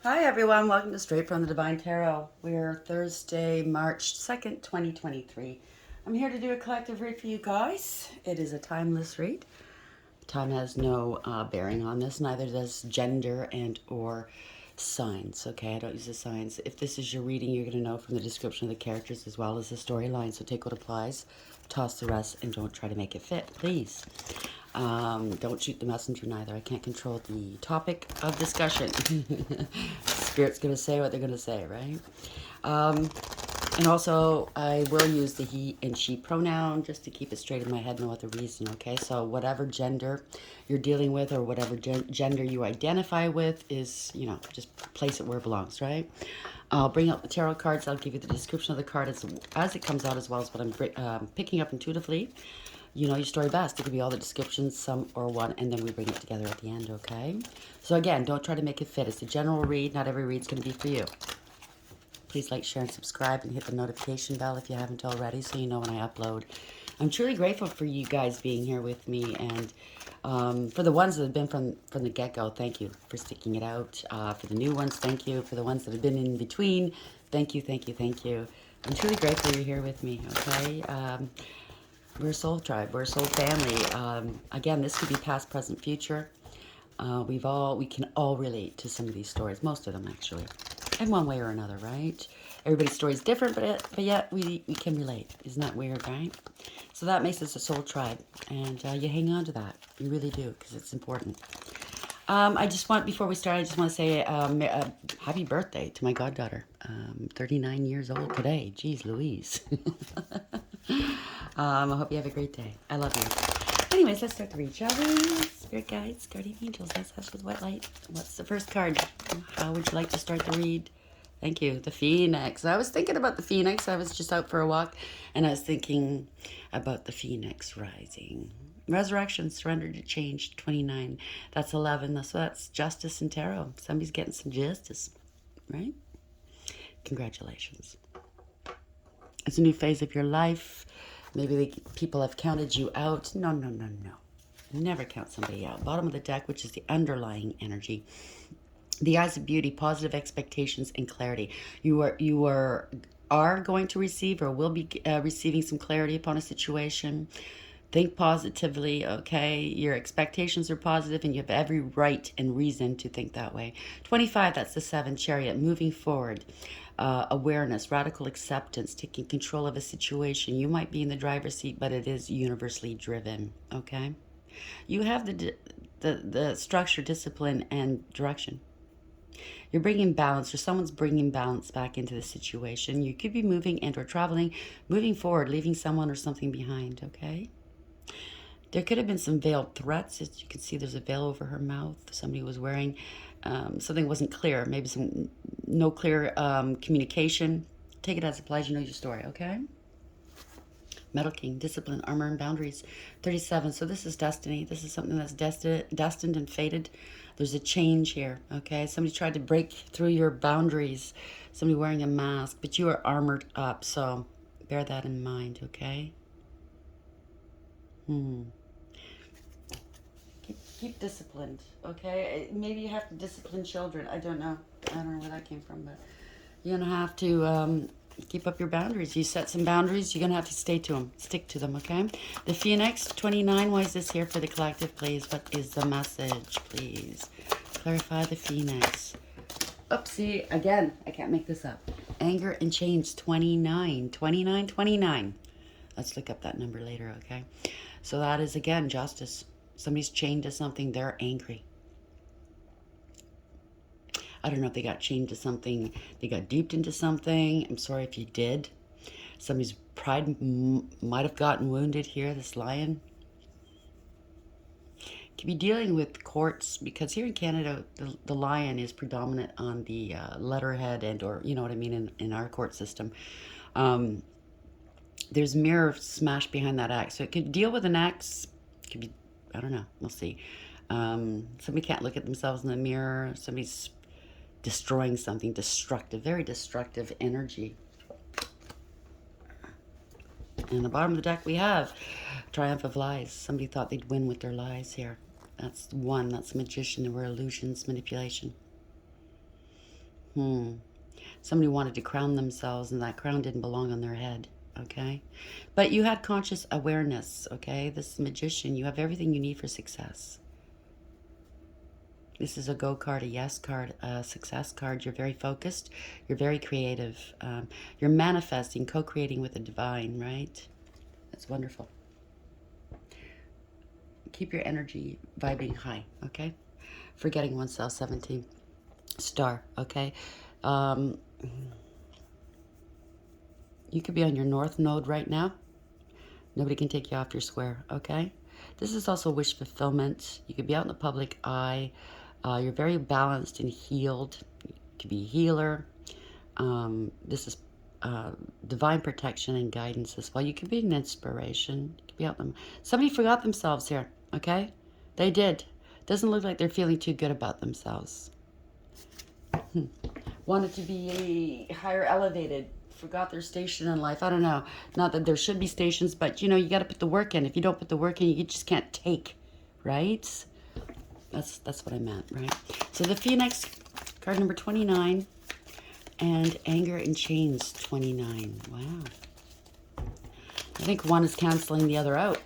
Hi everyone, welcome to Straight from the Divine Tarot. We're Thursday, March 2nd, 2023. I'm here to do a collective read for you guys. It is a timeless read. Time has no bearing on this, neither does gender and or signs. Okay, I don't use the signs. If this is your reading, you're going to know from the description of the characters as well as the storyline. So take what applies, toss the rest, and don't try to make it fit, please. Don't shoot the messenger neither. I can't control the topic of discussion. Spirit's going to say what they're going to say, right? And also, I will use the he and she pronoun just to keep it straight in my head, no other reason, okay? So whatever gender you're dealing with or whatever gender you identify with is, just place it where it belongs, right? I'll bring out the tarot cards. I'll give you the description of the card as it comes out, as well as what I'm picking up intuitively. You know your story best. It could be all the descriptions, some or one, and then we bring it together at the end, okay? So again, don't try to make it fit. It's a general read. Not every read's going to be for you. Please like, share, and subscribe, and hit the notification bell if you haven't already so you know when I upload. I'm truly grateful for you guys being here with me, and for the ones that have been from the get-go, thank you for sticking it out. For the new ones, thank you. For the ones that have been in between, thank you, thank you, thank you. I'm truly grateful you're here with me, okay? We're a soul tribe. We're a soul family. Again, this could be past, present, future. We can all relate to some of these stories, most of them actually, in one way or another, right? Everybody's story is different, but yet we can relate. Isn't that weird, right? So that makes us a soul tribe, and you hang on to that. You really do, because it's important. Before we start, I just want to say happy birthday to my goddaughter. 39 years old today. Jeez Louise. I hope you have a great day. I love you. Anyways, let's start the read, shall we? Spirit guides, guardian angels, ancestors, white light. What's the first card? How would you like to start the read? Thank you. The Phoenix. I was thinking about the Phoenix. I was just out for a walk, and I was thinking about the Phoenix rising. Resurrection, surrender to change, 29. That's 11. So that's justice and tarot. Somebody's getting some justice, right? Congratulations. It's a new phase of your life. Maybe people have counted you out. No, no, no, no. Never count somebody out. Bottom of the deck, which is the underlying energy. The eyes of beauty, positive expectations, and clarity. You are going to receive or will be receiving some clarity upon a situation. Think positively, okay? Your expectations are positive and you have every right and reason to think that way. 25, that's the 7, Chariot, moving forward. Awareness, radical acceptance, taking control of a situation. You might be in the driver's seat, but it is universally driven, okay? You have the structure, discipline, and direction. You're bringing balance, or someone's bringing balance back into the situation. You could be moving and or traveling, moving forward, leaving someone or something behind, okay? There could have been some veiled threats. As you can see, there's a veil over her mouth. Somebody was wearing something wasn't clear. Maybe some no clear communication. Take it as it applies. You know your story, okay? Metal King, discipline, armor, and boundaries. 37. So this is destiny. This is something that's destined and fated. There's a change here, okay? Somebody tried to break through your boundaries. Somebody wearing a mask, but you are armored up. So bear that in mind, okay? Keep disciplined, okay? Maybe you have to discipline children. I don't know. I don't know where that came from, but you're gonna have to keep up your boundaries. You set some boundaries, you're gonna have to stick to them, okay? The Phoenix, 29. Why is this here for the collective, please? What is the message, please? Clarify the Phoenix. Oopsie, again, I can't make this up. Anger and change, 29. 29, 29. Let's look up that number later, okay? So that is, again, justice. Somebody's chained to something, they're angry. I don't know if they got chained to something, they got duped into something. I'm sorry if you did. Somebody's pride might have gotten wounded here, this lion. Could be dealing with courts, because here in Canada, the lion is predominant on the letterhead and or, you know what I mean, in our court system. There's mirror smashed behind that axe. So it could deal with an axe. Could be, I don't know. We'll see. Somebody can't look at themselves in the mirror. Somebody's destroying something destructive, very destructive energy. And the bottom of the deck we have Triumph of Lies. Somebody thought they'd win with their lies here. That's one. That's magician. There were illusions, manipulation. Somebody wanted to crown themselves, and that crown didn't belong on their head. Okay? But you had conscious awareness. Okay? This magician, you have everything you need for success. This is a go card, a yes card, a success card. You're very focused. You're very creative. You're manifesting, co-creating with the divine, right? That's wonderful. Keep your energy vibing high, okay? Forgetting oneself, 17. Star, okay? Um, you could be on your north node right now. Nobody can take you off your square, okay? This is also wish fulfillment. You could be out in the public eye. You're very balanced and healed. You could be a healer. This is divine protection and guidance as well. You could be an inspiration. You could be out them. Somebody forgot themselves here, okay? They did. Doesn't look like they're feeling too good about themselves. Wanted to be higher elevated. Forgot their station in life. I don't know. Not that there should be stations, but you know, you got to put the work in. If you don't put the work in, you just can't take, right? That's what I meant, right? So the Phoenix, card number 29, and Anger in Chains, 29. Wow. I think one is canceling the other out.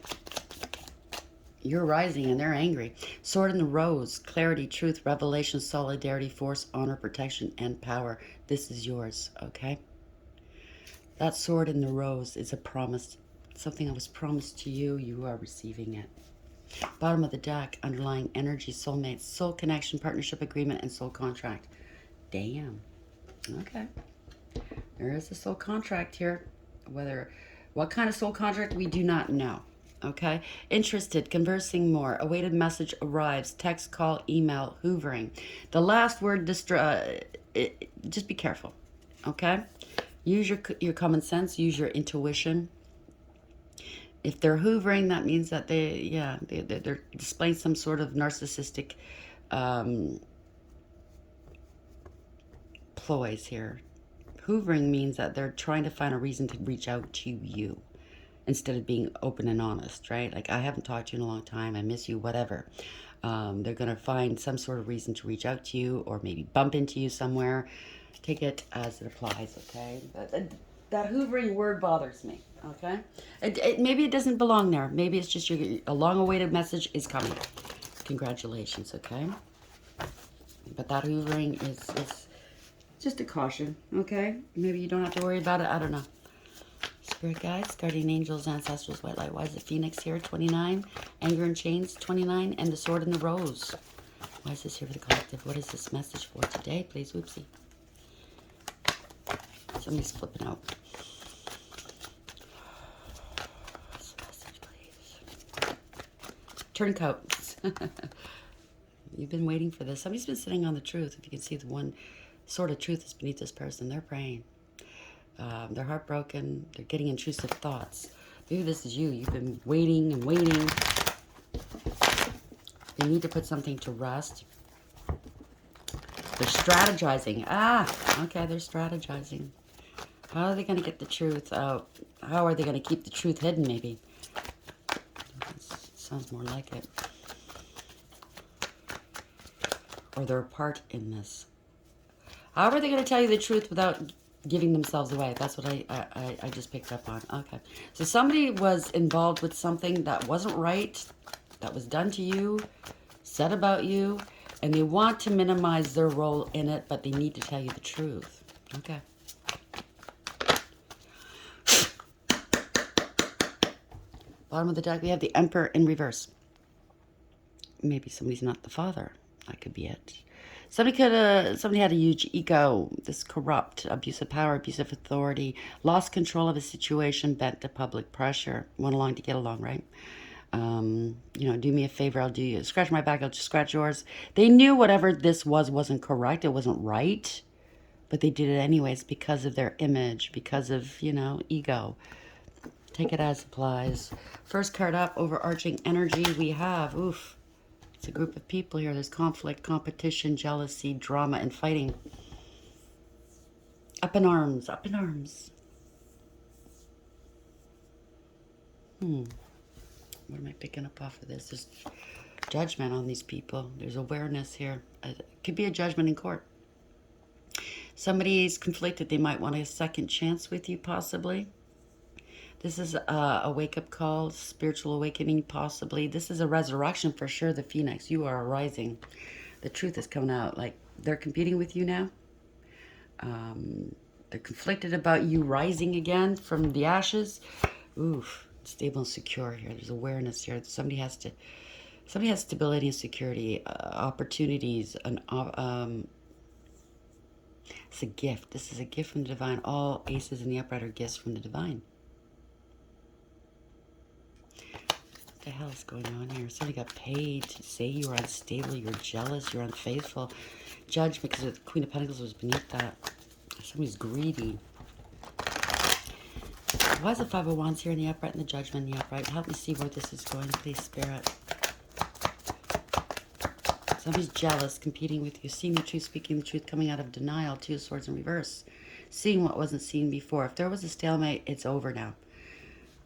You're rising and they're angry. Sword in the Rose, clarity, truth, revelation, solidarity, force, honor, protection, and power. This is yours, okay? That sword in the rose is a promise. Something that was promised to you. You are receiving it. Bottom of the deck, underlying energy, soulmates, soul connection, partnership agreement, and soul contract. Damn. Okay. There is a soul contract here. What kind of soul contract, we do not know. Okay. Interested, conversing more. Awaited message arrives. Text, call, email, hoovering. The last word, just be careful. Okay. Use your common sense. Use your intuition. If they're hoovering, that means that they're displaying some sort of narcissistic ploys here. Hoovering means that they're trying to find a reason to reach out to you instead of being open and honest, right? Like, I haven't talked to you in a long time. I miss you, whatever. They're going to find some sort of reason to reach out to you or maybe bump into you somewhere. Take it as it applies, okay? That hoovering word bothers me, okay? Maybe it doesn't belong there. Maybe it's just a long-awaited message is coming. Congratulations, okay? But that hoovering is just a caution, okay? Maybe you don't have to worry about it. I don't know. Spirit guides, guardian angels, ancestors, white light. Why is the Phoenix here? 29. Anger and Chains, 29. And the Sword in the Rose. Why is this here for the collective? What is this message for today, please? Whoopsie. Somebody's flipping out. What's the message, please? Turncoats. You've been waiting for this. Somebody's been sitting on the truth. If you can see the one sort of truth is beneath this person, they're praying. They're heartbroken. They're getting intrusive thoughts. Maybe this is you. You've been waiting and waiting. They need to put something to rest. They're strategizing. Okay, they're strategizing. How are they going to get the truth out? How are they going to keep the truth hidden, maybe? Sounds more like it. Or they're a part in this. How are they going to tell you the truth without giving themselves away? That's what I just picked up on. Okay. So somebody was involved with something that wasn't right, that was done to you, said about you, and they want to minimize their role in it, but they need to tell you the truth. Okay. Bottom of the deck, we have the Emperor in reverse. Maybe somebody's not the father. That could be it. Somebody had a huge ego. This corrupt, abuse of power, abuse of authority, lost control of a situation, bent to public pressure. Went along to get along, right? Do me a favor, I'll do you. Scratch my back, I'll just scratch yours. They knew whatever this wasn't correct. It wasn't right. But they did it anyways because of their image, because of, ego. Take it as applies. First card up, overarching energy, we have, it's a group of people here. There's conflict, competition, jealousy, drama, and fighting. Up in arms, up in arms. What am I picking up off of this? There's judgment on these people. There's awareness here. It could be a judgment in court. Somebody's conflicted. They might want a second chance with you, possibly. This is a wake-up call, spiritual awakening, possibly. This is a resurrection for sure, the Phoenix. You are arising. The truth is coming out. Like, they're competing with you now. They're conflicted about you rising again from the ashes. Oof, stable and secure here. There's awareness here. Somebody has stability and security, opportunities, it's a gift. This is a gift from the divine. All aces in the upright are gifts from the divine. What the hell is going on here? Somebody got paid to say you were unstable, you're jealous, you're unfaithful. Judgment, because the Queen of Pentacles was beneath that. Somebody's greedy. Why is the Five of Wands here in the upright and the Judgment in the upright? Help me see where this is going, please, Spirit. Somebody's jealous, competing with you, seeing the truth, speaking the truth, coming out of denial. Two of Swords in reverse. Seeing what wasn't seen before. If there was a stalemate, it's over now.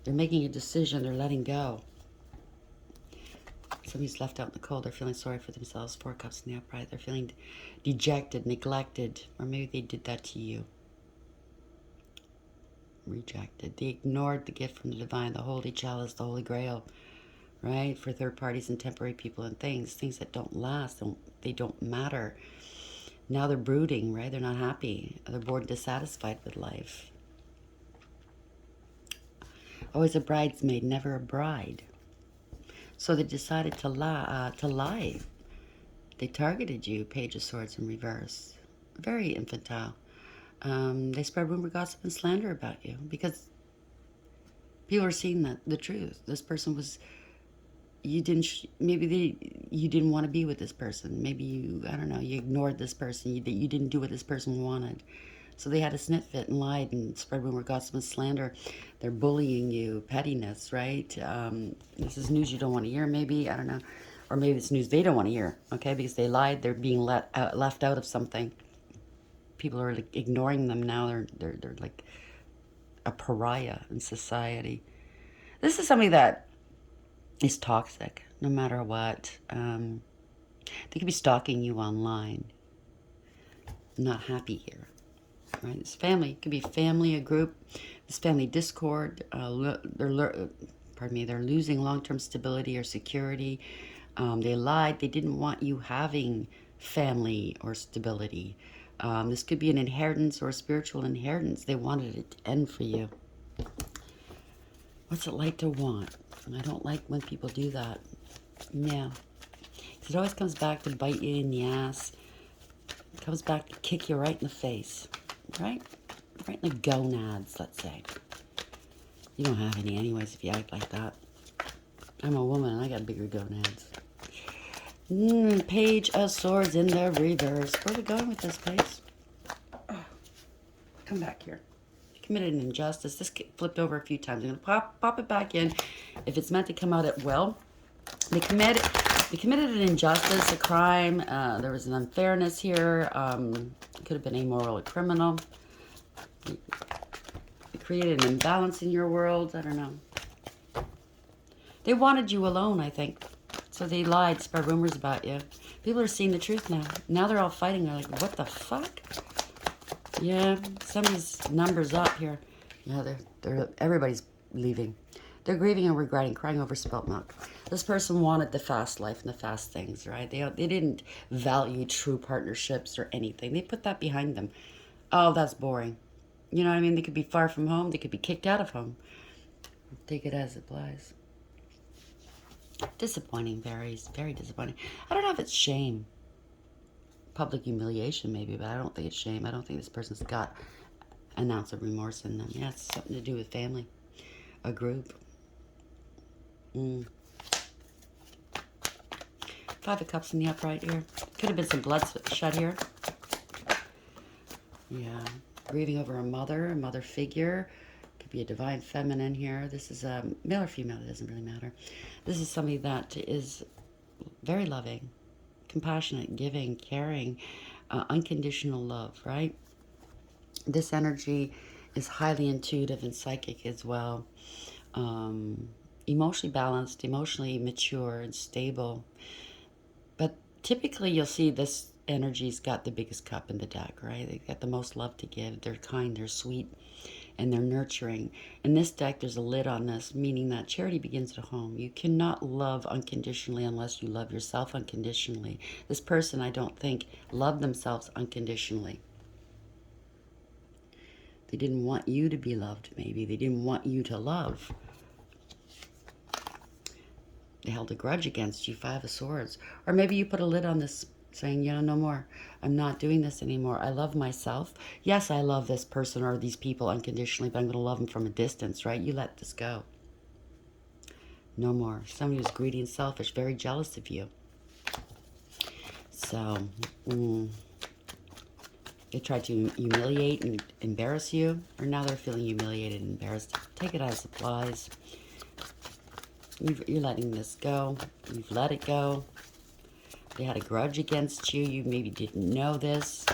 They're making a decision. They're letting go. Somebody's left out in the cold. They're feeling sorry for themselves. Four Cups in the upright. They're feeling dejected, neglected. Or maybe they did that to you. Rejected. They ignored the gift from the divine, the holy chalice, the holy grail. Right? For third parties and temporary people and things. Things that don't last. They don't matter. Now they're brooding, right? They're not happy. They're bored and dissatisfied with life. Always a bridesmaid, never a bride. So they decided to lie. They targeted you, Page of Swords in reverse. Very infantile. They spread rumor, gossip, and slander about you because people are seeing the truth. This person was, you didn't want to be with this person. Maybe you, I don't know, you ignored this person. You didn't do what this person wanted. So they had a sniff it and lied and spread rumor, gossip, and slander. They're bullying you, pettiness, right? This is news you don't want to hear, maybe, I don't know. Or maybe it's news they don't want to hear, okay? Because they lied, they're being left out of something. People are like ignoring them now. They're like a pariah in society. This is somebody that is toxic, no matter what. They could be stalking you online. Not happy here. Right? This family, it could be family, a group, this family discord, they're losing long-term stability or security. They lied, they didn't want you having family or stability. This could be an inheritance or a spiritual inheritance. They wanted it to end for you. What's it like to want? And I don't like when people do that. Yeah. It always comes back to bite you in the ass. It comes back to kick you right in the face. Right? Right in the gonads, let's say. You don't have any anyways if you act like that. I'm a woman and I got bigger gonads. Page of Swords in the reverse. Where are we going with this, please? Oh, come back here. You committed an injustice. This flipped over a few times. I'm going to pop it back in. If it's meant to come out, it will. They committed an injustice, a crime. There was an unfairness here. It could have been amoral or criminal. It created an imbalance in your world. I don't know. They wanted you alone, I think. So they lied, spread rumors about you. People are seeing the truth now. Now they're all fighting. They're like, what the fuck? Yeah, somebody's numbers up here. Yeah, everybody's leaving. They're grieving and regretting, crying over spilt milk. This person wanted the fast life and the fast things, right? They didn't value true partnerships or anything. They put that behind them. Oh, that's boring. You know what I mean? They could be far from home. They could be kicked out of home. Take it as it applies. Disappointing, very disappointing. I don't know if it's shame. Public humiliation, maybe, but I don't think it's shame. I don't think this person's got an ounce of remorse in them. Yeah, it's something to do with family. A group. Five of Cups in the upright here. Could have been some bloodshed here. Yeah. Grieving over a mother figure. Could be a divine feminine here. This is a male or female, it doesn't really matter. This is somebody that is very loving, compassionate, giving, caring, unconditional love, right? This energy is highly intuitive and psychic as well. Emotionally balanced, emotionally mature and stable. But typically you'll see this energy's got the biggest cup in the deck, right? They've got the most love to give. They're kind, they're sweet, and they're nurturing. In this deck, there's a lid on this, meaning that charity begins at home. You cannot love unconditionally unless you love yourself unconditionally. This person, I don't think, loved themselves unconditionally. They didn't want you to be loved, maybe. They didn't want you to love. They held a grudge against you, Five of Swords. Or maybe you put a lid on this, saying, yeah, no more. I'm not doing this anymore. I love myself. Yes, I love this person or these people unconditionally, but I'm going to love them from a distance, right? You let this go. No more. Somebody who's greedy and selfish, very jealous of you. So, they tried to humiliate and embarrass you, or now they're feeling humiliated and embarrassed. Take it as applies. You're letting this go. You've let it go. They had a grudge against you. You maybe didn't know this.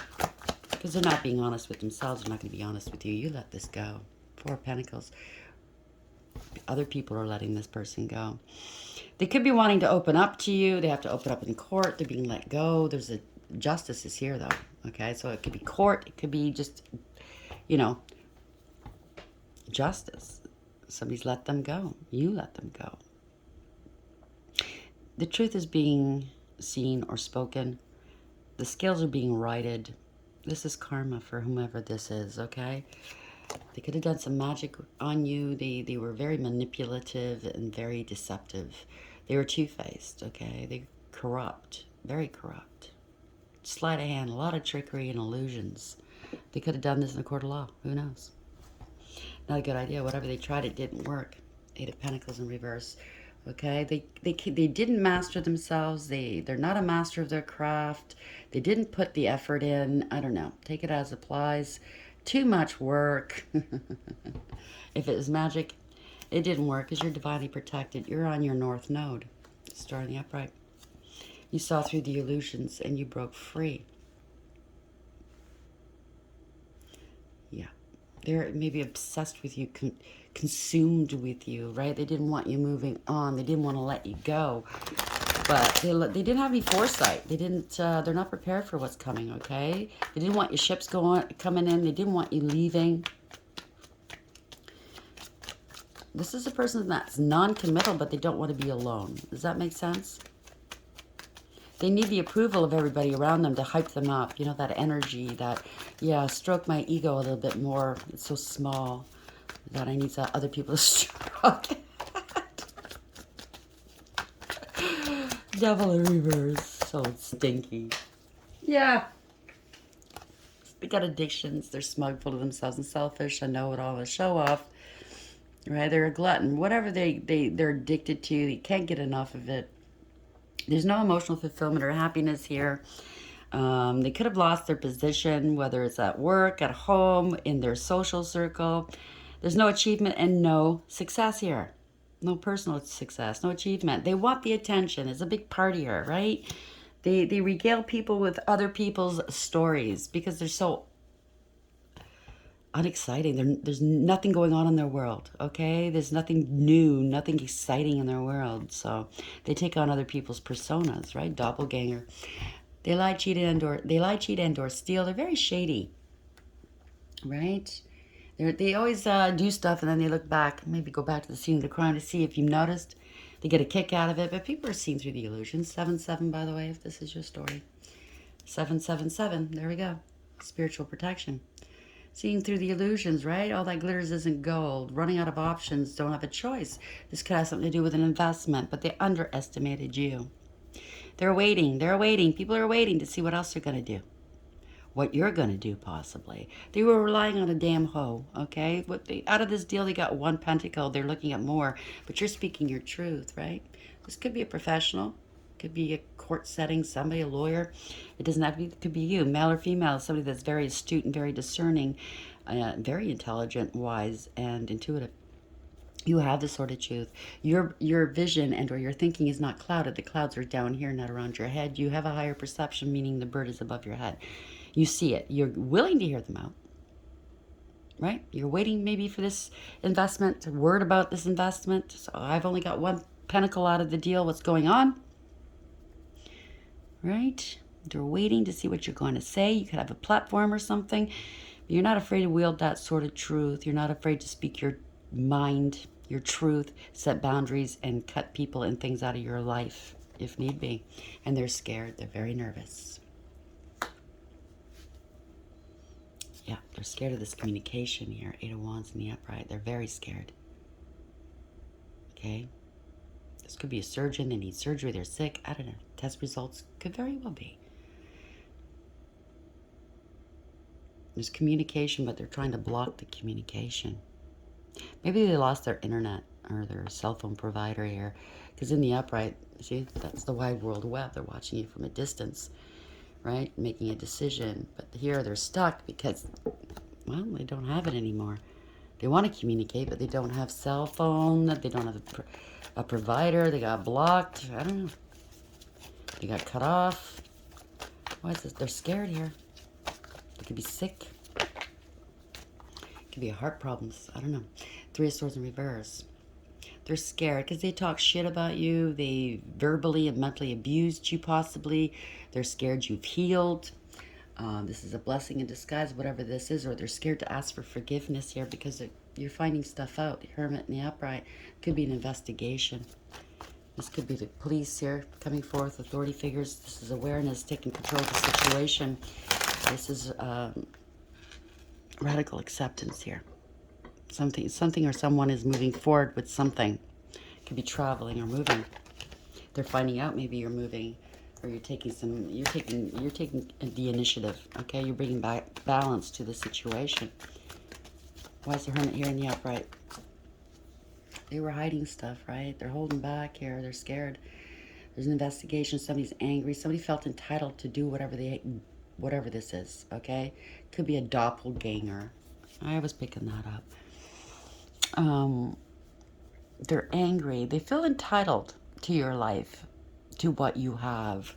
Because they're not being honest with themselves. They're not going to be honest with you. You let this go. Four of Pentacles. Other people are letting this person go. They could be wanting to open up to you. They have to open up in court. They're being let go. There's a justice is here, though. Okay, so it could be court. It could be just, you know, justice. Somebody's let them go. You let them go. The truth is being seen or spoken. The scales are being righted. This is karma for whomever this is, okay? They could have done some magic on you. They were very manipulative and very deceptive. They were two-faced, okay? They corrupt, very corrupt. Sleight of hand, a lot of trickery and illusions. They could have done this in a court of law. Who knows? Not a good idea. Whatever they tried, it didn't work. Eight of Pentacles in reverse. Okay, they didn't master themselves. They're not a master of their craft. They didn't put the effort in. I don't know. Take it as applies. Too much work. If it was magic, it didn't work because you're divinely protected. You're on your north node, star in the upright. You saw through the illusions and you broke free. Yeah, they're maybe obsessed with you, consumed with you, right? They didn't want you moving on. They didn't want to let you go. But they didn't have any foresight. They didn't. They're not prepared for what's coming. Okay. They didn't want your ships coming in. They didn't want you leaving. This is a person that's non-committal, but they don't want to be alone. Does that make sense? They need the approval of everybody around them to hype them up. You know, that energy, that, yeah, stroke my ego a little bit more. It's so small that I need other people to stroke it. Devil in reverse. So stinky. Yeah. They got addictions. They're smug, full of themselves, and selfish. I know it all. A show off. Right? They're a glutton. Whatever they're addicted to, they can't get enough of it. There's no emotional fulfillment or happiness here. They could have lost their position, whether it's at work, at home, in their social circle. There's no achievement and no success here. No personal success, no achievement. They want the attention. It's a big partier, right? They regale people with other people's stories because they're so unexciting. There's nothing going on in their world, okay? There's nothing new, nothing exciting in their world. So they take on other people's personas, right? Doppelganger. They lie, cheat, and or steal. They're very shady, right? They always do stuff and then they look back, maybe go back to the scene of the crime to see if you noticed. They get a kick out of it, but people are seen through the illusion. 7-7, by the way, if this is your story. 777, there we go. Spiritual protection. Seeing through the illusions, right? All that glitters isn't gold. Running out of options, don't have a choice. This could have something to do with an investment, but they underestimated you. They're waiting. People are waiting to see what else they're going to do. What you're going to do, possibly. They were relying on a damn hoe, okay? Out of this deal, they got one pentacle. They're looking at more, but you're speaking your truth, right? This could be a professional. Could be a court setting, somebody, a lawyer. It doesn't have to be, it could be you, male or female, somebody that's very astute and very discerning, very intelligent, wise, and intuitive. You have this sort of truth. Your vision and or your thinking is not clouded. The clouds are down here, not around your head. You have a higher perception, meaning the bird is above your head. You see it. You're willing to hear them out, right? You're waiting maybe for this investment, a word about this investment. So I've only got one pentacle out of the deal. What's going on? Right? They're waiting to see what you're going to say. You could have a platform or something. You're not afraid to wield that sort of truth. You're not afraid to speak your mind, your truth, set boundaries, and cut people and things out of your life if need be. And they're scared. They're very nervous. Yeah, they're scared of this communication here. Eight of Wands in the upright. They're very scared. Okay? This could be a surgeon. They need surgery. They're sick. I don't know. Test results could very well be. There's communication, but they're trying to block the communication. Maybe they lost their internet or their cell phone provider here. Because in the upright, see, that's the wide world web. They're watching you from a distance, right? Making a decision. But here they're stuck because, well, they don't have it anymore. They want to communicate, but they don't have cell phone. They don't have a provider. They got blocked. I don't know. They got cut off. Why is this? They're scared here. They could be sick. Could be heart problems. I don't know. Three of Swords in reverse. They're scared because they talk shit about you. They verbally and mentally abused you possibly. They're scared you've healed. This is a blessing in disguise, whatever this is. Or they're scared to ask for forgiveness here because you're finding stuff out. The Hermit in the upright. Could be an investigation. This could be the police here coming forth, authority figures. This is awareness, taking control of the situation. This is radical acceptance here. Something or someone is moving forward with something. Could be traveling or moving. They're finding out maybe you're moving, or you're taking the initiative. Okay, you're bringing back balance to the situation. Why is the Hermit here in the upright? They were hiding stuff, right? They're holding back here. They're scared. There's an investigation. Somebody's angry. Somebody felt entitled to do whatever this is, okay? Could be a doppelganger. I was picking that up. They're angry. They feel entitled to your life, to what you have,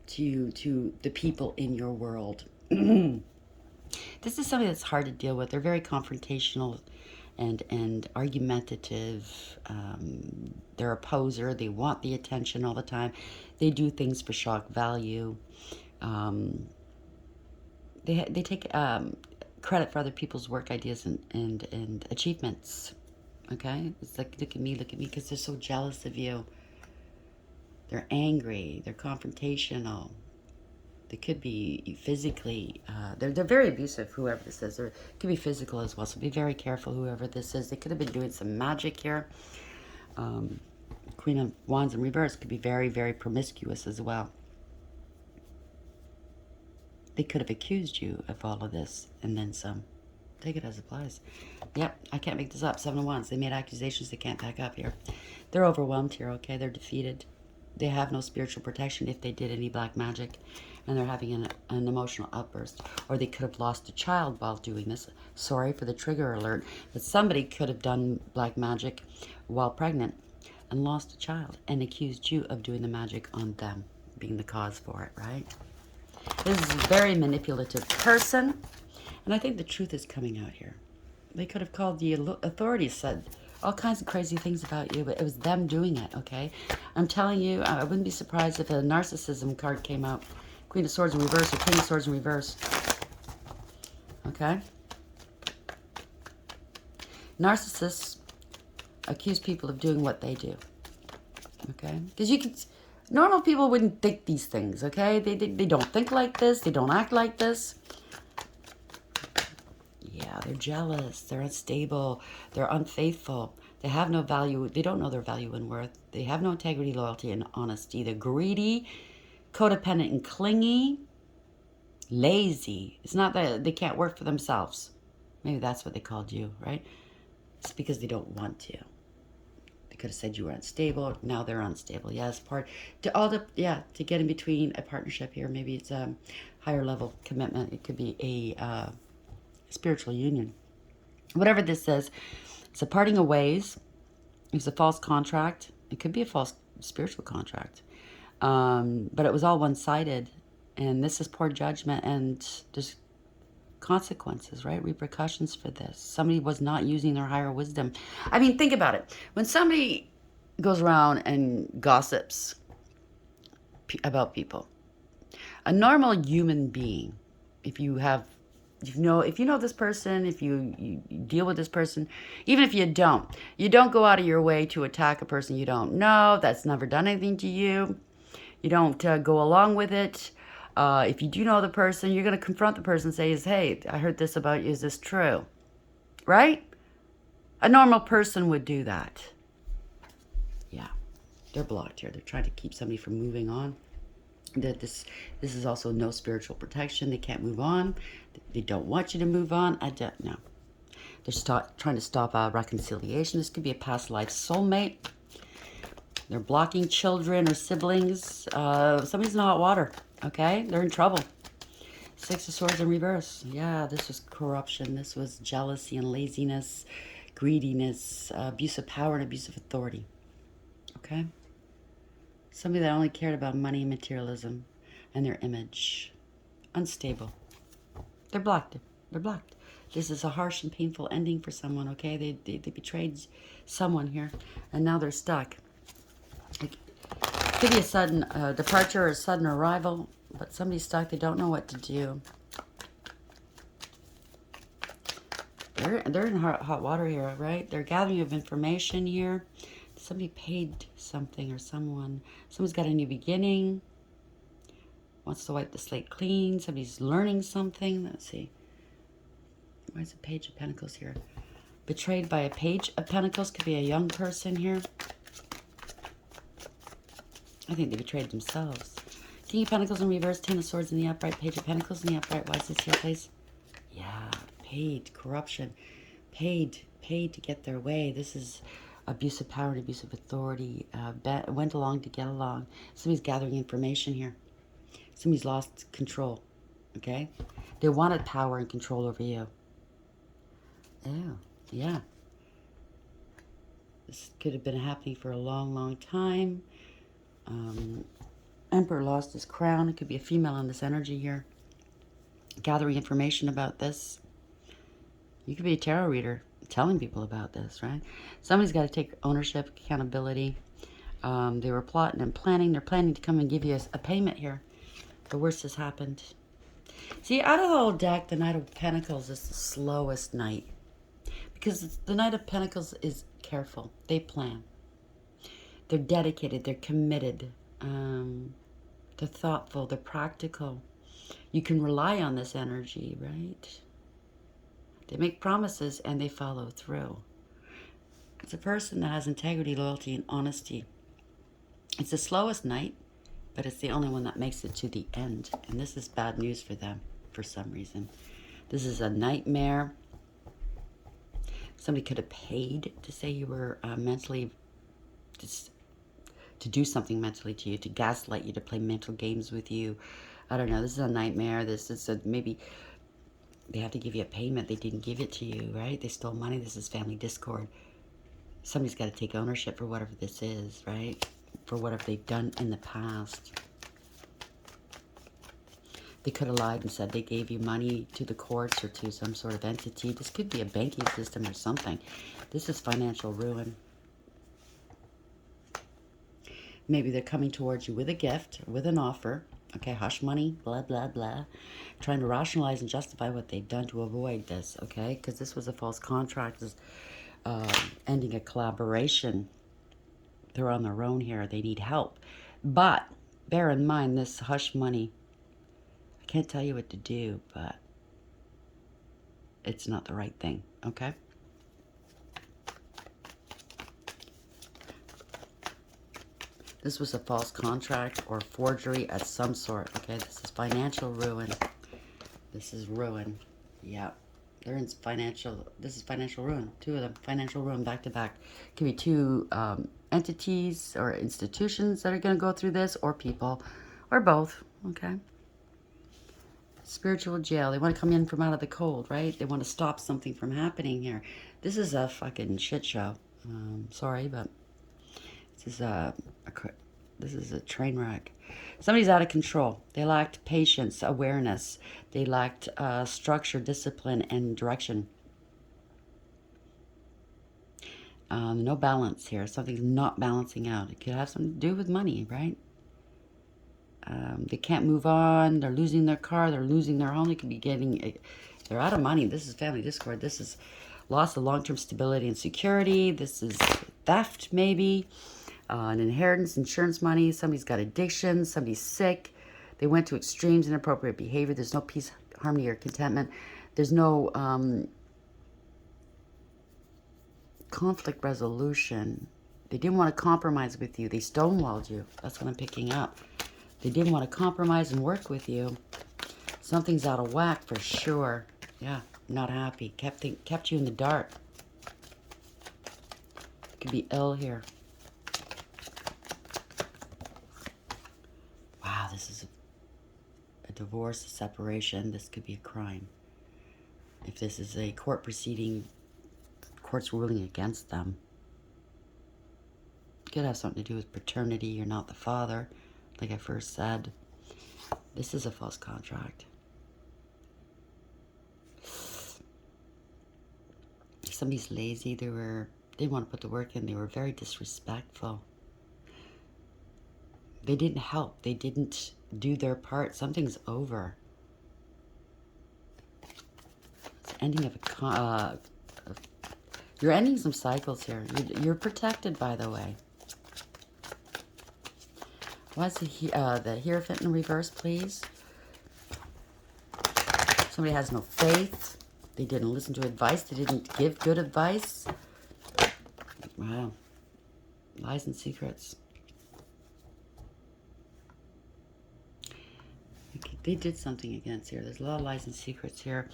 to the people in your world. This is something that's hard to deal with. They're very confrontational and argumentative. They're a poser. They want the attention all the time. They do things for shock value. They take credit for other people's work ideas and achievements. Okay? It's like, look at me, because they're so jealous of you. They're angry. They're confrontational. They could be physically, they're very abusive, whoever this is. They could be physical as well, so be very careful, whoever this is. They could have been doing some magic here. Queen of Wands in reverse could be very, very promiscuous as well. They could have accused you of all of this and then some. Take it as it applies. Yep, I can't make this up. Seven of Wands. They made accusations they can't back up here. They're overwhelmed here, okay? They're defeated. They have no spiritual protection if they did any black magic. And they're having an emotional outburst. Or they could have lost a child while doing this. Sorry for the trigger alert. But somebody could have done black magic while pregnant and lost a child and accused you of doing the magic on them, being the cause for it, right? This is a very manipulative person. And I think the truth is coming out here. They could have called the authorities, said all kinds of crazy things about you, but it was them doing it, okay? I'm telling you, I wouldn't be surprised if a narcissism card came out. Queen of Swords in reverse or King of Swords in reverse. Okay? Narcissists accuse people of doing what they do. Okay? Because you can... Normal people wouldn't think these things, okay? They don't think like this. They don't act like this. Yeah, they're jealous. They're unstable. They're unfaithful. They have no value. They don't know their value and worth. They have no integrity, loyalty, and honesty. They're greedy, codependent, and clingy. Lazy. It's not that they can't work for themselves. Maybe that's what they called you, right? It's because they don't want to. They could have said you were unstable. Now they're unstable. Yes, to get in between a partnership here. Maybe it's a higher level commitment. It could be a spiritual union. Whatever this is, it's a parting of ways. It's a false contract. It could be a false spiritual contract. But it was all one-sided. And this is poor judgment. And there's consequences, right? Repercussions for this. Somebody was not using their higher wisdom. I mean, think about it. When somebody goes around and gossips about people, A normal human being, if you have, if you know this person, if you deal with this person, even if you don't go out of your way to attack a person you don't know, that's never done anything to you. You don't go along with it. If you do know the person, you're going to confront the person and say, hey, I heard this about you. Is this true? Right? A normal person would do that. Yeah. They're blocked here. They're trying to keep somebody from moving on. This is also no spiritual protection. They can't move on. They don't want you to move on. I don't know. They're trying to stop reconciliation. This could be a past life soulmate. They're blocking children or siblings. Somebody's in hot water. Okay? They're in trouble. Six of Swords in reverse. Yeah, this was corruption. This was jealousy and laziness, greediness, abuse of power and abuse of authority. Okay? Somebody that only cared about money and materialism and their image. Unstable. They're blocked. They're blocked. This is a harsh and painful ending for someone, okay? They betrayed someone here, and now they're stuck. It could be a sudden departure or a sudden arrival, but somebody's stuck. They don't know what to do. They're in hot water here, right? They're gathering of information here. Somebody paid something or someone. Someone's got a new beginning. Wants to wipe the slate clean. Somebody's learning something. Let's see. Why is a Page of Pentacles here? Betrayed by a Page of Pentacles. Could be a young person here. I think they betrayed themselves. King of Pentacles in reverse. Ten of Swords in the upright. Page of Pentacles in the upright. Why is this here, please? Yeah. Paid. Corruption. Paid to get their way. This is abuse of power and abuse of authority. Went along to get along. Somebody's gathering information here. Somebody's lost control. Okay? They wanted power and control over you. Oh, yeah. This could have been happening for a long, long time. Emperor lost his crown. It could be a female in this energy here. Gathering information about this. You could be a tarot reader telling people about this, right? Somebody's got to take ownership, accountability. They were plotting and planning. They're planning to come and give you a payment here. The worst has happened. See, out of the whole deck, the Knight of Pentacles is the slowest knight. Because the Knight of Pentacles is careful. They plan. They're dedicated. They're committed. They're thoughtful. They're practical. You can rely on this energy, right? They make promises and they follow through. It's a person that has integrity, loyalty, and honesty. It's the slowest knight, but it's the only one that makes it to the end. And this is bad news for them for some reason. This is a nightmare. Somebody could have paid to say you were mentally, to do something mentally to you, to gaslight you, to play mental games with you. I don't know. This is a nightmare. This is maybe they have to give you a payment. They didn't give it to you, right? They stole money. This is family discord. Somebody's got to take ownership for whatever this is, right? For whatever they've done in the past. They could have lied and said they gave you money to the courts or to some sort of entity. This could be a banking system or something. This is financial ruin. Maybe they're coming towards you with a gift, with an offer. Okay, hush money, blah, blah, blah. Trying to rationalize and justify what they've done to avoid this, okay? Because this was a false contract. This ending a collaboration. They're on their own here. They need help. But bear in mind, this hush money, I can't tell you what to do, but it's not the right thing, okay? This was a false contract or forgery of some sort, okay? This is financial ruin. This is ruin. Yeah. They're in financial, this is financial ruin. Two of them, financial ruin back to back. Could be two entities or institutions that are going to go through this, or people, or both, okay? Spiritual jail. They want to come in from out of the cold, right? They want to stop something from happening here. This is a fucking shit show. Sorry, but this is a train wreck. Somebody's out of control. They lacked patience, awareness. They lacked structure, discipline, and direction. No balance here. Something's not balancing out. It could have something to do with money, right? They can't move on. They're losing their car. They're losing their home. They could be getting... They're out of money. This is family discord. This is loss of long-term stability and security. This is theft, maybe. An inheritance, insurance money. Somebody's got addiction. Somebody's sick. They went to extremes, inappropriate behavior. There's no peace, harmony, or contentment. There's no conflict resolution. They didn't want to compromise with you. They stonewalled you. That's what I'm picking up. They didn't want to compromise and work with you. Something's out of whack for sure. Yeah, not happy. Kept you in the dark. Could be ill here. Wow, this is a divorce, a separation. This could be a crime. If this is a court proceeding, court's ruling against them. Could have something to do with paternity. You're not the father, like I first said. This is a false contract. Somebody's lazy. They didn't want to put the work in. They were very disrespectful. They didn't help. They didn't do their part. Something's over. It's ending of a you're ending some cycles here. You're protected, by the way. What's the Hierophant in reverse, please? Somebody has no faith. They didn't listen to advice. They didn't give good advice. Wow. Lies and secrets. Okay, they did something against here. There's a lot of lies and secrets here.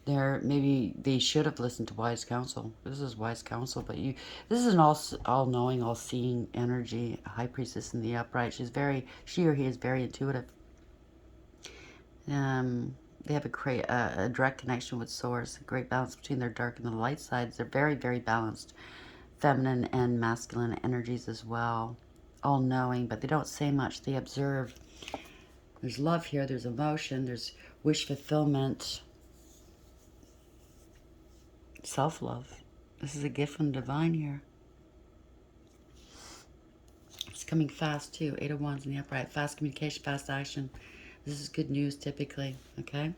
Maybe they should have listened to wise counsel. This is wise counsel, but this is an all-knowing, all-seeing energy. A high priestess in the upright. She or he is very intuitive. They have a direct connection with source. A great balance between their dark and the light sides. They're very, very balanced. Feminine and masculine energies as well. All-knowing, but they don't say much. They observe. There's love here. There's emotion. There's wish fulfillment. Self-love. This is a gift from the divine here. It's coming fast too. 8 of Wands in the upright. Fast communication, fast action. This is good news typically, okay?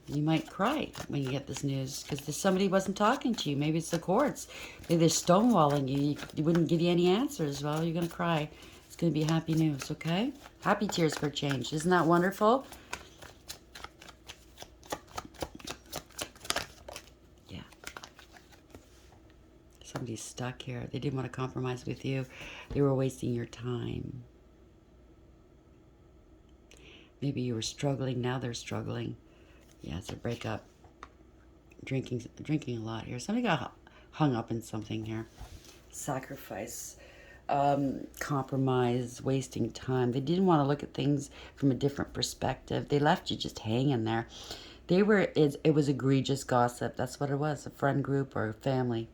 You might cry when you get this news because somebody wasn't talking to you. Maybe it's the courts. Maybe they're stonewalling you. You wouldn't give you any answers. Well, you're going to cry. It's going to be happy news, okay? Happy tears for change. Isn't that wonderful? Somebody's stuck here. They didn't want to compromise with you. They were wasting your time. Maybe you were struggling. Now they're struggling. Yeah, it's a breakup. Drinking a lot here. Somebody got hung up in something here. Sacrifice. Compromise. Wasting time. They didn't want to look at things from a different perspective. They left you just hanging there. It was egregious gossip. That's what it was. A friend group or a family.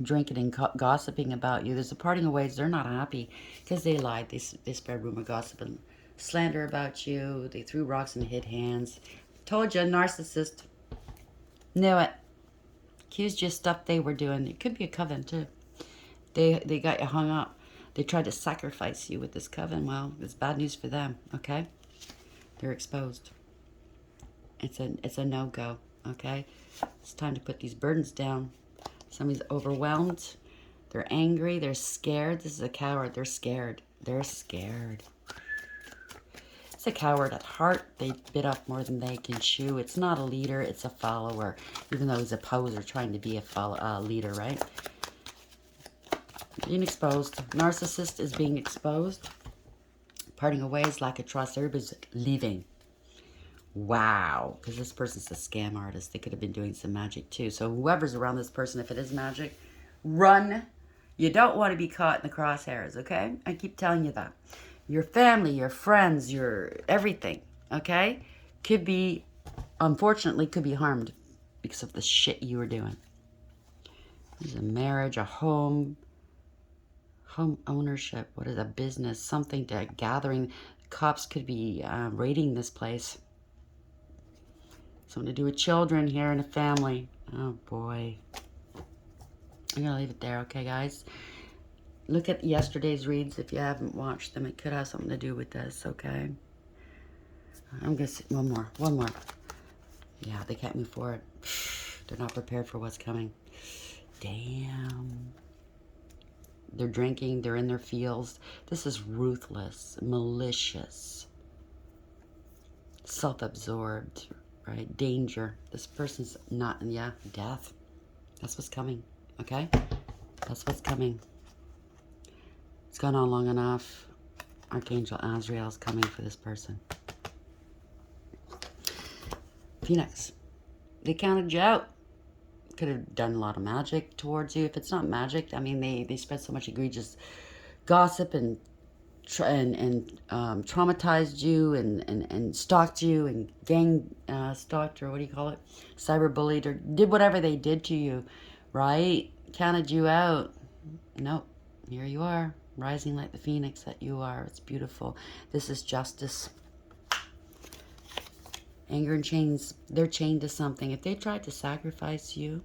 Drinking and gossiping about you. There's a parting of ways. They're not happy because they lied. They spread rumor, gossip, and slander about you. They threw rocks and hid hands. Told you, narcissist. Knew it. Accused you of stuff they were doing. It could be a coven too. They got you hung up. They tried to sacrifice you with this coven. Well, it's bad news for them. Okay, they're exposed. It's a no-go. Okay, it's time to put these burdens down. Somebody's overwhelmed. They're angry. They're scared. This is a coward. They're scared. They're scared. It's a coward at heart. They bit off more than they can chew. It's not a leader. It's a follower. Even though he's a poser trying to be a leader, right? Being exposed. Narcissist is being exposed. Parting of ways, lack of trust. Everybody's leaving. Wow, because this person's a scam artist. They could have been doing some magic too. So whoever's around this person, if it is magic, run. You don't want to be caught in the crosshairs, okay? I keep telling you that. Your family, your friends, your everything, okay? Unfortunately, could be harmed because of the shit you were doing. There's a marriage, a home ownership. What is a business? Something to gathering. Cops could be raiding this place. Something to do with children here in a family. Oh, boy. I'm going to leave it there, okay, guys? Look at yesterday's reads if you haven't watched them. It could have something to do with this, okay? I'm going to say one more. One more. Yeah, they can't move forward. They're not prepared for what's coming. Damn. They're drinking. They're in their fields. This is ruthless, malicious, self-absorbed, right? Danger. This person's not, yeah, death. That's what's coming, okay? That's what's coming. It's gone on long enough. Archangel Azrael is coming for this person. Phoenix. They counted you out. Could have done a lot of magic towards you. If it's not magic, I mean, they spread so much egregious gossip and traumatized you and stalked you and gang stalked, or what do you call it? Cyberbullied, or did whatever they did to you, right? Counted you out. Nope. Here you are, rising like the phoenix that you are. It's beautiful. This is justice. Anger and chains. They're chained to something. If they tried to sacrifice you,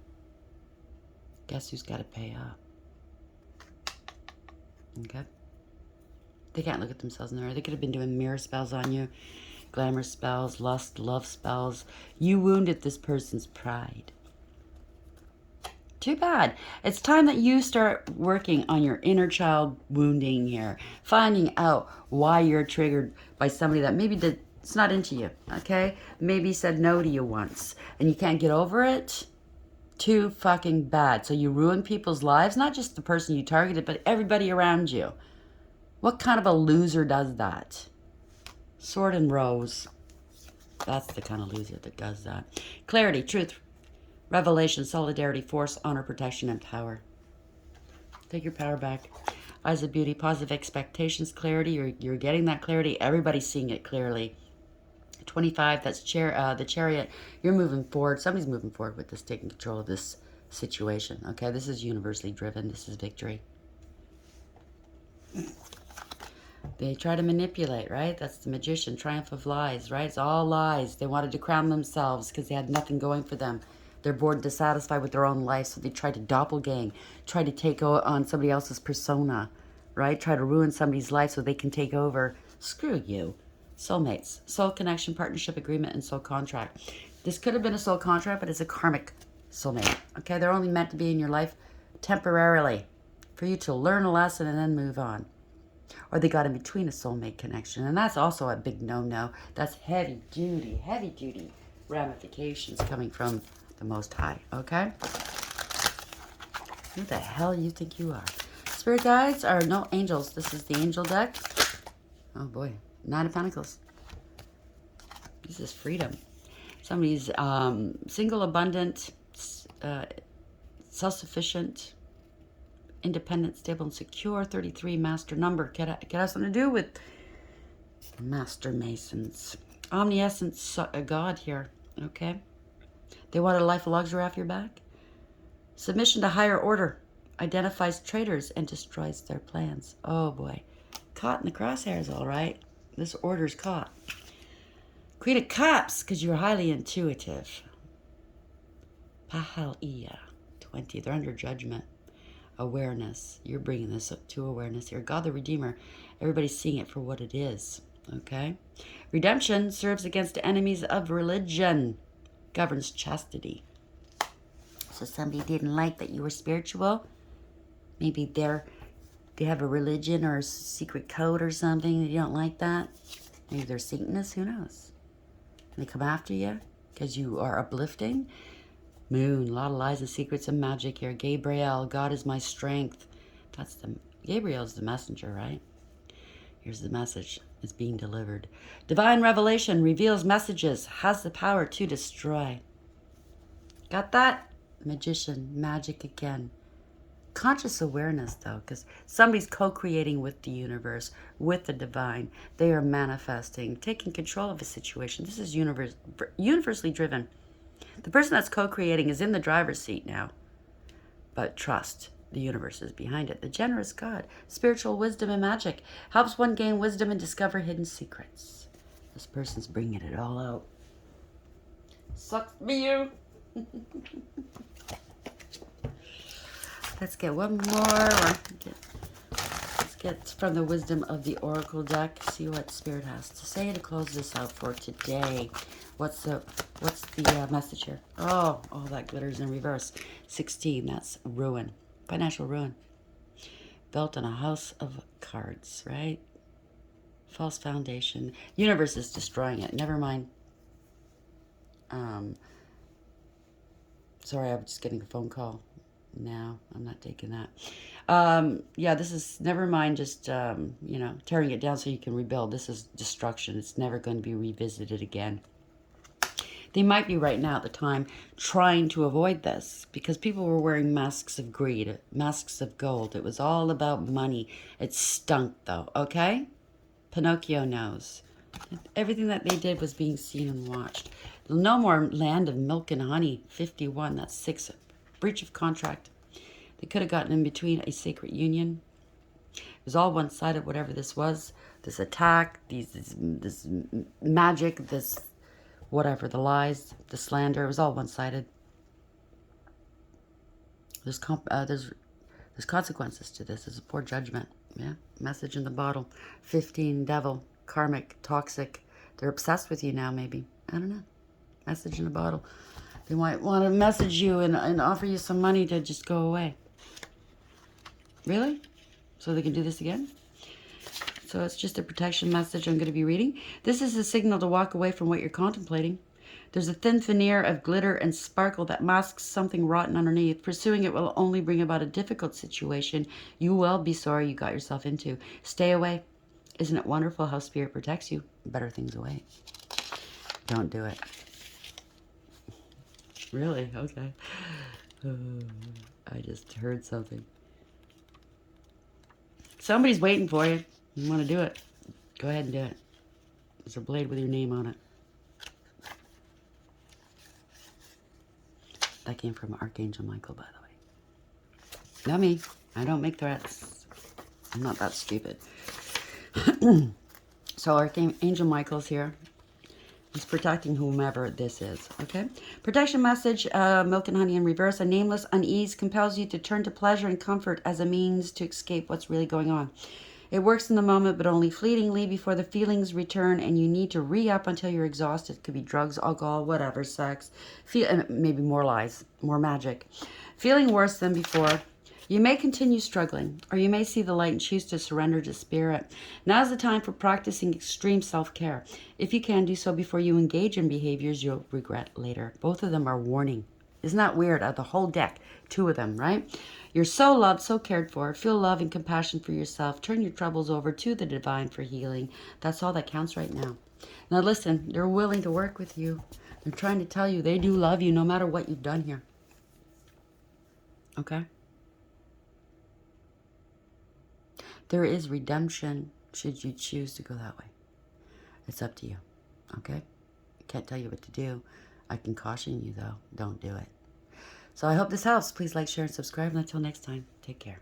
guess who's got to pay up? Okay? They can't look at themselves in the mirror. They could have been doing mirror spells on you. Glamour spells, lust, love spells. You wounded this person's pride. Too bad. It's time that you start working on your inner child wounding here. Finding out why you're triggered by somebody that maybe it's not into you, okay? Maybe said no to you once and you can't get over it. Too fucking bad. So you ruin people's lives, not just the person you targeted, but everybody around you. What kind of a loser does that? Sword and Rose. That's the kind of loser that does that. Clarity, truth, revelation, solidarity, force, honor, protection, and power. Take your power back. Eyes of beauty, positive expectations, clarity. You're getting that clarity. Everybody's seeing it clearly. 25, that's the chariot. You're moving forward. Somebody's moving forward with this, taking control of this situation. Okay, this is universally driven. This is victory. They try to manipulate, right? That's the magician, triumph of lies, right? It's all lies. They wanted to crown themselves because they had nothing going for them. They're bored and dissatisfied with their own life, so they try to doppelgang, try to take on somebody else's persona, right? Try to ruin somebody's life so they can take over. Screw you. Soulmates, soul connection, partnership agreement, and soul contract. This could have been a soul contract, but it's a karmic soulmate, okay? They're only meant to be in your life temporarily for you to learn a lesson and then move on. Or they got in between a soulmate connection, and that's also a big no-no. That's heavy duty ramifications coming from the Most High, okay? Who the hell you think you are? Spirit guides are no angels. This is the angel deck. Oh boy, 9 of Pentacles. This is freedom. Somebody's single, abundant, self-sufficient, independent, stable, and secure. 33, master number. Could have something to do with master masons. Omniscient God here, okay? They want a life of luxury off your back. Submission to higher order. Identifies traitors and destroys their plans. Oh boy. Caught in the crosshairs, all right. This order's caught. Queen of Cups, because you're highly intuitive. Pahalia, 20. They're under judgment. Awareness. You're bringing this up to awareness here. God the Redeemer. Everybody's seeing it for what it is. Okay? Redemption serves against enemies of religion. Governs chastity. So somebody didn't like that you were spiritual. Maybe they have a religion or a secret code or something. You don't like that. Maybe they're Satanists. Who knows? They come after you because you are uplifting. Moon, a lot of lies and secrets and magic here. Gabriel, God is my strength. Gabriel's the messenger, right? Here's the message. It's being delivered. Divine revelation reveals messages, has the power to destroy. Got that? Magician, magic again. Conscious awareness, though, because somebody's co-creating with the universe, with the divine. They are manifesting, taking control of a situation. This is universally driven. The person that's co-creating is in the driver's seat now. But trust, the universe is behind it. The generous God, spiritual wisdom and magic, helps one gain wisdom and discover hidden secrets. This person's bringing it all out. Sucks to be you. Let's get one more. get from the wisdom of the Oracle deck. See what Spirit has to say to close this out for today. What's the message here? Oh, that glitters in reverse. 16, that's ruin. Financial ruin. Built on a house of cards, right? False foundation. Universe is destroying it. Never mind. Sorry, I'm just getting a phone call. No, I'm not taking that. Yeah, this is, never mind just, tearing it down so you can rebuild. This is destruction. It's never going to be revisited again. They might be right now at the time trying to avoid this because people were wearing masks of greed, masks of gold. It was all about money. It stunk though, okay? Pinocchio knows. Everything that they did was being seen and watched. No more land of milk and honey. 51, that's 6. Breach of contract. They could have gotten in between a sacred union. It was all one-sided, whatever this was. This attack, this magic, this whatever, the lies, the slander. It was all one-sided. There's consequences to this. There's a poor judgment. Yeah, message in the bottle. 15, devil, karmic, toxic. They're obsessed with you now, maybe. I don't know. Message in a bottle. They might want to message you and offer you some money to just go away. Really? So they can do this again? So it's just a protection message I'm going to be reading. This is a signal to walk away from what you're contemplating. There's a thin veneer of glitter and sparkle that masks something rotten underneath. Pursuing it will only bring about a difficult situation. You will be sorry you got yourself into. Stay away. Isn't it wonderful how Spirit protects you? Better things away. Don't do it. Really? Okay. I just heard something. Somebody's waiting for you. You want to do it? Go ahead and do it. There's a blade with your name on it. That came from Archangel Michael, by the way. Not me. I don't make threats. I'm not that stupid. So Archangel Michael's here. He's protecting whomever this is, okay? Protection message, milk and honey in reverse. A nameless unease compels you to turn to pleasure and comfort as a means to escape what's really going on. It works in the moment, but only fleetingly before the feelings return, and you need to re-up until you're exhausted. It could be drugs, alcohol, whatever, sex, and maybe more lies, more magic. Feeling worse than before. You may continue struggling, or you may see the light and choose to surrender to Spirit. Now's the time for practicing extreme self-care. If you can, do so before you engage in behaviors you'll regret later. Both of them are warning. Isn't that weird? Out of the whole deck, 2 of them, right? You're so loved, so cared for. Feel love and compassion for yourself. Turn your troubles over to the divine for healing. That's all that counts right now. Now listen, they're willing to work with you. They're trying to tell you they do love you no matter what you've done here. Okay? There is redemption should you choose to go that way. It's up to you, okay? I can't tell you what to do. I can caution you, though. Don't do it. So I hope this helps. Please like, share, and subscribe. And until next time, take care.